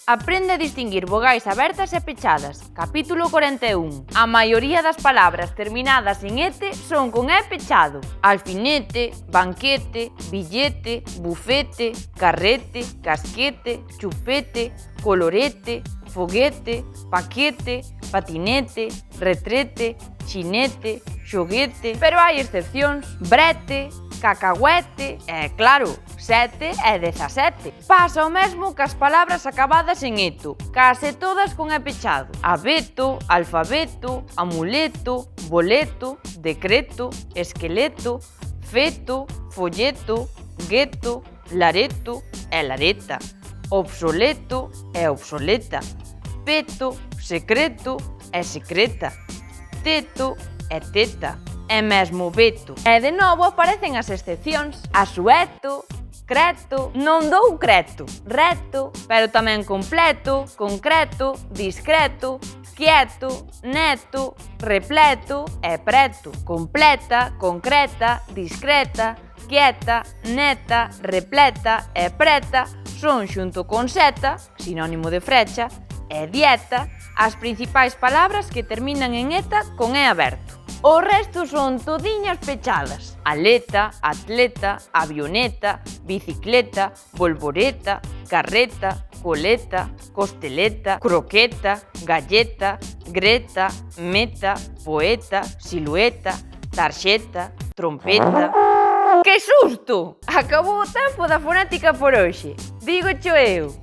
Aprende a distinguir vogais abertas e pechadas. Capítulo 41. A maioría das palabras terminadas en ete son con e pechado. Alfinete, banquete, billete, bufete, carrete, casquete, chupete, colorete, foguete, paquete, patinete, retrete, chinete, xoguete. Pero hai excepcións: brete, cacahuete e, claro, 7 e 17. Pasa o mesmo cas palabras acabadas en eto, case todas con e pechado. Abeto, alfabeto, amuleto, boleto, decreto, esqueleto, feto, folleto, gueto, lareto e lareta, obsoleto e obsoleta, peto, secreto e secreta, teto e teta, e mesmo veto. E de novo aparecen as excepcións: asueto, creto, non dou creto, reto, pero tamén completo, concreto, discreto, quieto, neto, repleto e preto. Completa, concreta, discreta, quieta, neta, repleta e preta son, xunto con seta, sinónimo de frecha, e dieta, as principais palabras que terminan en eta con e aberto. O resto son todiñas pechadas: aleta, atleta, avioneta, bicicleta, volvoreta, carreta, coleta, costeleta, croqueta, galleta, greta, meta, poeta, silueta, tarxeta, trompeta. Que susto! Acabou o tempo da fonética por hoxe. Dígocho eu.